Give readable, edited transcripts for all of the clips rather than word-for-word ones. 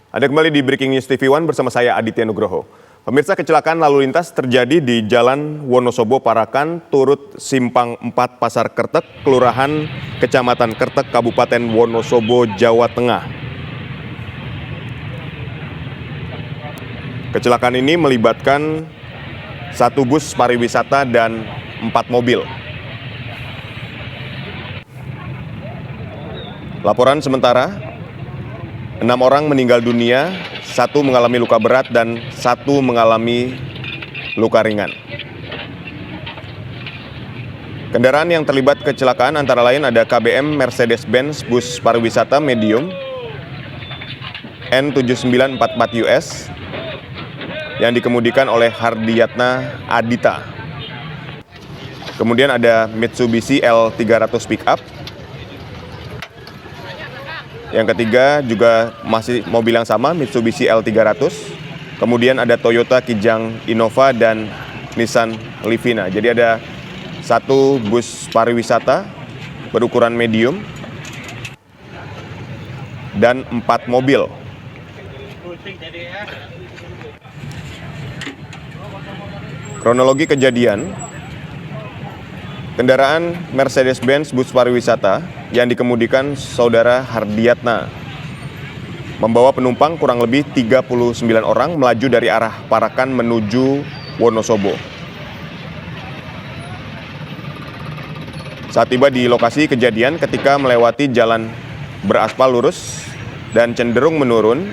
Ada kembali di Breaking News TV One bersama saya Aditya Nugroho. Pemirsa, kecelakaan lalu lintas terjadi di Jalan Wonosobo Parakan, Turut Simpang 4 Pasar Kertek, Kelurahan Kecamatan Kertek, Kabupaten Wonosobo, Jawa Tengah. Kecelakaan ini melibatkan 1 bus pariwisata dan 4 mobil. Laporan sementara, 6 orang meninggal dunia, 1 mengalami luka berat dan 1 mengalami luka ringan. Kendaraan yang terlibat kecelakaan antara lain ada KBM Mercedes-Benz bus pariwisata medium N7944US yang dikemudikan oleh Hardiyatna Adita. Kemudian ada Mitsubishi L300 pickup. Yang ketiga juga masih mobil yang sama, Mitsubishi L300. Kemudian ada Toyota Kijang Innova dan Nissan Livina. Jadi ada 1 bus pariwisata berukuran medium dan 4 mobil. Kronologi kejadian, kendaraan Mercedes-Benz bus pariwisata yang dikemudikan saudara Hardiyatna membawa penumpang kurang lebih 39 orang melaju dari arah Parakan menuju Wonosobo. Saat tiba di lokasi kejadian, ketika melewati jalan beraspal lurus dan cenderung menurun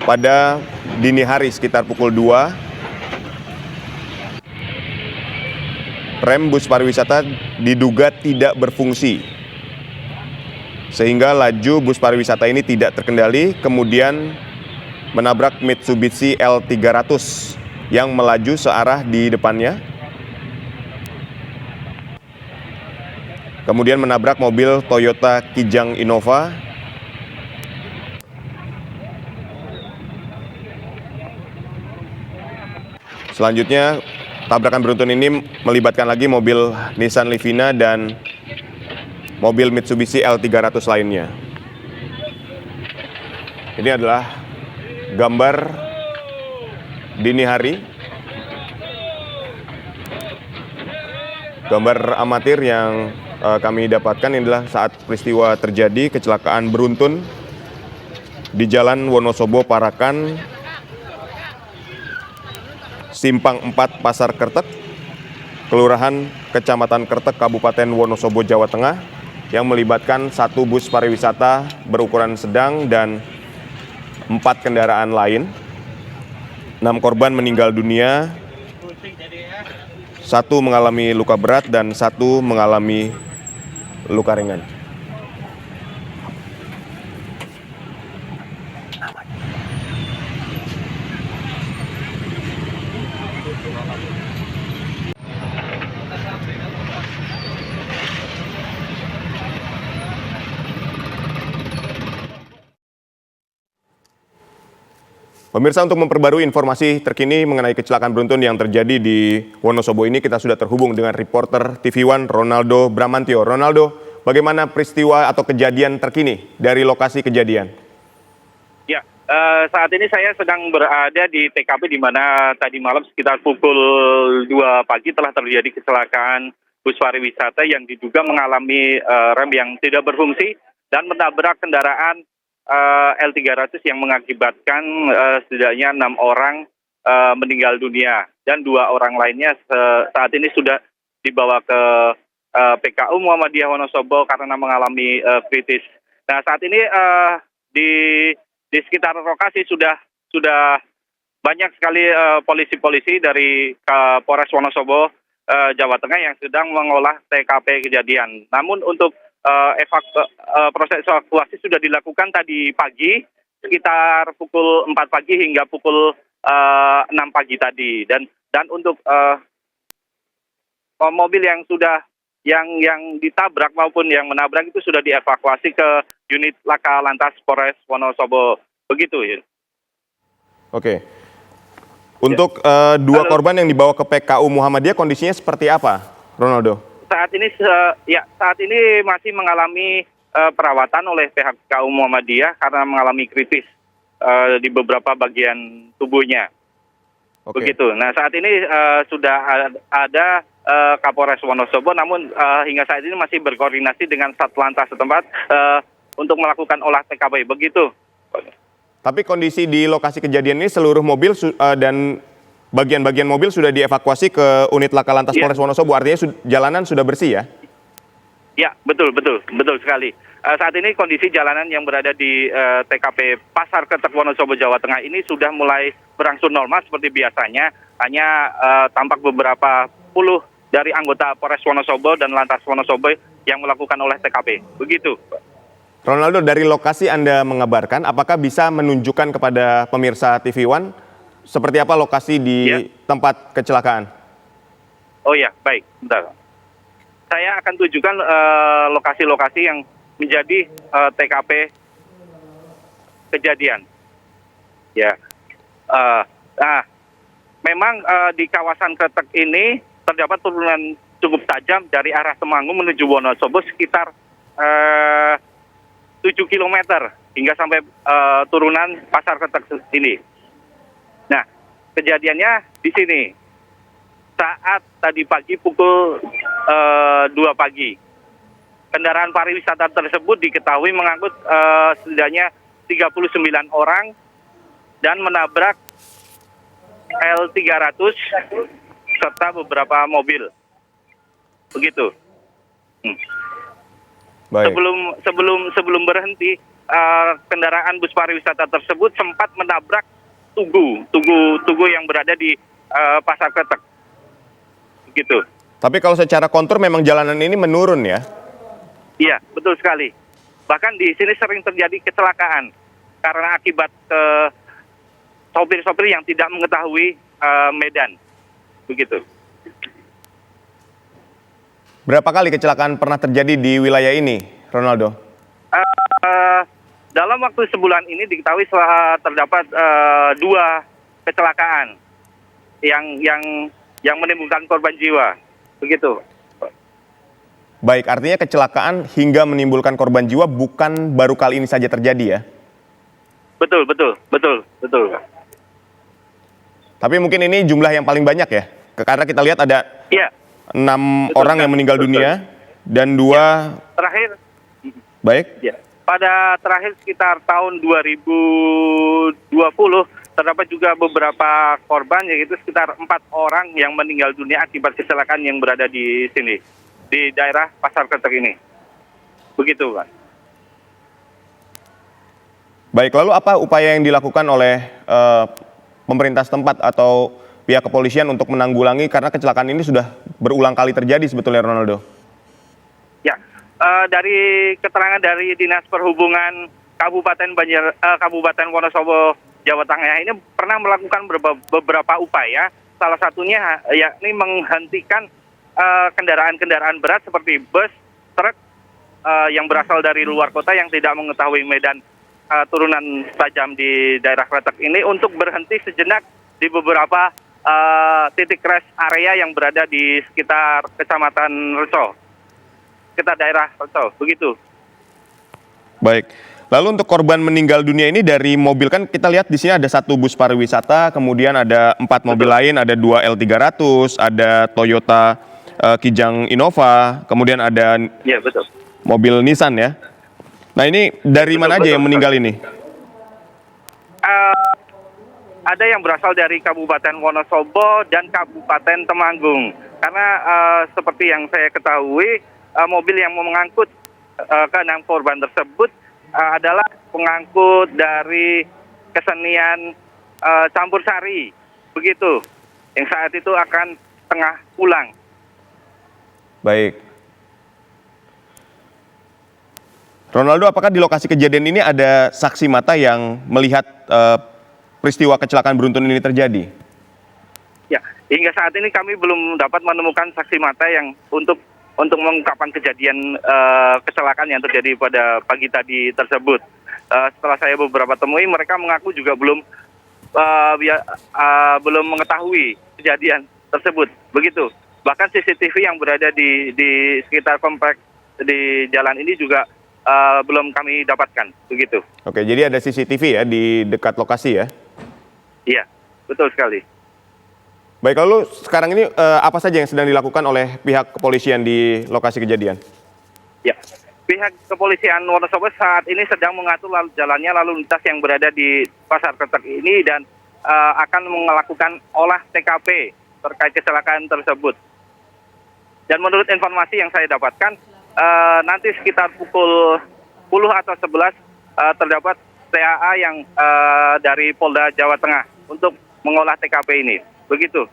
pada dini hari sekitar pukul 2, rem bus pariwisata diduga tidak berfungsi, sehingga laju bus pariwisata ini tidak terkendali, kemudian menabrak Mitsubishi L300 yang melaju searah di depannya. Kemudian menabrak mobil Toyota Kijang Innova. Selanjutnya, tabrakan beruntun ini melibatkan lagi mobil Nissan Livina dan mobil Mitsubishi L300 lainnya. Ini adalah gambar dini hari, gambar amatir yang kami dapatkan. Ini adalah saat peristiwa terjadi, kecelakaan beruntun di Jalan Wonosobo Parakan, Simpang 4 Pasar Kertek, Kelurahan Kecamatan Kertek, Kabupaten Wonosobo, Jawa Tengah, yang melibatkan 1 bus pariwisata berukuran sedang dan 4 kendaraan lain. 6 korban meninggal dunia, 1 mengalami luka berat dan 1 mengalami luka ringan. Pemirsa, untuk memperbarui informasi terkini mengenai kecelakaan beruntun yang terjadi di Wonosobo ini, kita sudah terhubung dengan reporter TV One Ronaldo Bramantio. Ronaldo, bagaimana peristiwa atau kejadian terkini dari lokasi kejadian? Ya, saat ini saya sedang berada di TKP di mana tadi malam sekitar pukul 2 pagi telah terjadi kecelakaan bus pariwisata yang diduga mengalami rem yang tidak berfungsi dan menabrak kendaraan L300 yang mengakibatkan setidaknya 6 orang meninggal dunia dan 2 orang lainnya saat ini sudah dibawa ke PKU Muhammadiyah Wonosobo karena mengalami kritis. Nah, saat ini di sekitar lokasi sudah banyak sekali polisi-polisi dari Polres Wonosobo Jawa Tengah yang sedang mengolah TKP kejadian. Namun untuk proses evakuasi sudah dilakukan tadi pagi sekitar pukul 4 pagi hingga pukul 6 pagi tadi, dan untuk mobil yang sudah yang ditabrak maupun yang menabrak itu sudah dievakuasi ke unit Laka Lantas Polres Wonosobo, begitu ya. Oke. Untuk 2 korban yang dibawa ke PKU Muhammadiyah kondisinya seperti apa, Ronaldo? Saat ini masih mengalami perawatan oleh pihak PKU Muhammadiyah karena mengalami kritis. di beberapa bagian tubuhnya. Oke. Begitu. Nah, saat ini sudah ada Kapolres Wonosobo, namun hingga saat ini masih berkoordinasi dengan Satlantas setempat untuk melakukan olah TKP. Begitu. Tapi kondisi di lokasi kejadian ini seluruh mobil dan bagian-bagian mobil sudah dievakuasi ke unit Laka Lantas Iya. Polres Wonosobo. Artinya jalanan sudah bersih ya? Ya, betul sekali. Saat ini kondisi jalanan yang berada di TKP Pasar Kretek Wonosobo, Jawa Tengah ini sudah mulai berangsur normal seperti biasanya. Hanya tampak beberapa puluh dari anggota Polres Wonosobo dan Lantas Wonosobo yang melakukan olah TKP. Begitu. Ronaldo, dari lokasi Anda mengabarkan, apakah bisa menunjukkan kepada pemirsa TV One seperti apa lokasi di Ya. tempat kecelakaan? Oh ya, baik. Bentar. Saya akan tunjukkan lokasi-lokasi yang menjadi TKP kejadian. Ya, memang di kawasan Kretek ini terdapat turunan cukup tajam dari arah Temanggung menuju Wonosobo sekitar 7 km hingga sampai turunan Pasar Kretek ini. Nah, kejadiannya di sini saat tadi pagi pukul 2 pagi. Kendaraan pariwisata tersebut diketahui mengangkut setidaknya 39 orang dan menabrak L300 serta beberapa mobil. Begitu. Baik. Sebelum berhenti, kendaraan bus pariwisata tersebut sempat menabrak tugu yang berada di Pasar Kretek. Begitu. Tapi kalau secara kontur memang jalanan ini menurun ya? Iya, betul sekali. Bahkan di sini sering terjadi kecelakaan karena akibat sopir-sopir yang tidak mengetahui medan. Begitu. Berapa kali kecelakaan pernah terjadi di wilayah ini, Ronaldo? Dalam waktu sebulan ini diketahui terdapat 2 kecelakaan yang menimbulkan korban jiwa. Begitu. Baik, artinya kecelakaan hingga menimbulkan korban jiwa bukan baru kali ini saja terjadi ya? Betul. Tapi mungkin ini jumlah yang paling banyak ya? Karena kita lihat ada Iya. 6 Betul, orang yang meninggal betul. dunia dan 2... Terakhir, Baik, ya, pada terakhir sekitar tahun 2020 terdapat juga beberapa korban, yaitu sekitar 4 orang yang meninggal dunia akibat kecelakaan yang berada di sini, di daerah Pasar Kretek ini. Begitu, Pak. baik. Lalu apa upaya yang dilakukan oleh pemerintah setempat atau pihak kepolisian untuk menanggulangi karena kecelakaan ini sudah berulang kali terjadi sebetulnya, Ronaldo? Ya, dari keterangan dari Dinas Perhubungan Kabupaten Wonosobo, Jawa Tengah ini pernah melakukan beberapa upaya. Salah satunya yakni menghentikan kendaraan-kendaraan berat seperti bus, truk yang berasal dari luar kota yang tidak mengetahui medan turunan tajam di daerah Kretek ini untuk berhenti sejenak di beberapa titik rest area yang berada di sekitar Kecamatan Reso, sekitar daerah Reso, begitu. Baik. Lalu untuk korban meninggal dunia ini dari mobil, kan kita lihat di sini ada 1 bus pariwisata, kemudian ada 4 mobil lain, ada 2 L300, ada Toyota Kijang Innova, kemudian ada Ya, betul. mobil Nissan ya. Nah ini dari mana aja yang meninggal ini? Ada yang berasal dari Kabupaten Wonosobo dan Kabupaten Temanggung. Karena seperti yang saya ketahui, mobil yang mengangkut ke-6 korban tersebut adalah pengangkut dari kesenian campur sari, begitu. Yang saat itu akan tengah pulang. Baik. Ronaldo, apakah di lokasi kejadian ini ada saksi mata yang melihat peristiwa kecelakaan beruntun ini terjadi? Ya, hingga saat ini kami belum dapat menemukan saksi mata yang untuk mengungkapkan kejadian kecelakaan yang terjadi pada pagi tadi tersebut. Setelah saya beberapa temui, mereka mengaku juga belum mengetahui kejadian tersebut. Begitu. Bahkan CCTV yang berada di sekitar kompleks di jalan ini juga belum kami dapatkan, begitu. Oke, jadi ada CCTV ya di dekat lokasi ya? Iya, betul sekali. Baik, lalu sekarang ini apa saja yang sedang dilakukan oleh pihak kepolisian di lokasi kejadian? Ya, pihak kepolisian Wonosobo saat ini sedang mengatur jalannya lalu lintas yang berada di Pasar Kertek ini dan akan melakukan olah TKP terkait kecelakaan tersebut. Dan menurut informasi yang saya dapatkan, nanti sekitar pukul 10 atau 11 terdapat TAA yang dari Polda Jawa Tengah untuk mengolah TKP ini. Begitu.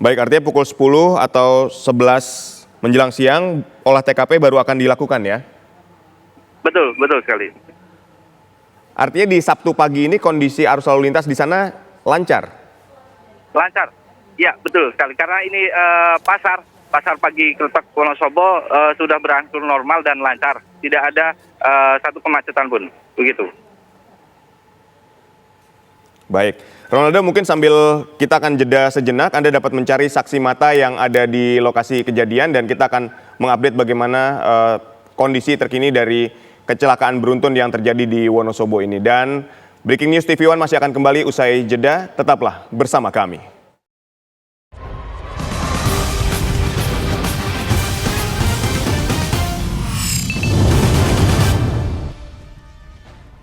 Baik, artinya pukul 10 atau 11 menjelang siang, olah TKP baru akan dilakukan ya? Betul, betul sekali. Artinya di Sabtu pagi ini kondisi arus lalu lintas di sana lancar? Lancar. Ya, betul sekali. Karena ini pasar pagi Kertek Wonosobo sudah berangsur normal dan lancar. Tidak ada satu kemacetan pun. Begitu. Baik, Ronaldo, mungkin sambil kita akan jeda sejenak, Anda dapat mencari saksi mata yang ada di lokasi kejadian dan kita akan mengupdate bagaimana kondisi terkini dari kecelakaan beruntun yang terjadi di Wonosobo ini. Dan Breaking News TV One masih akan kembali usai jeda, tetaplah bersama kami.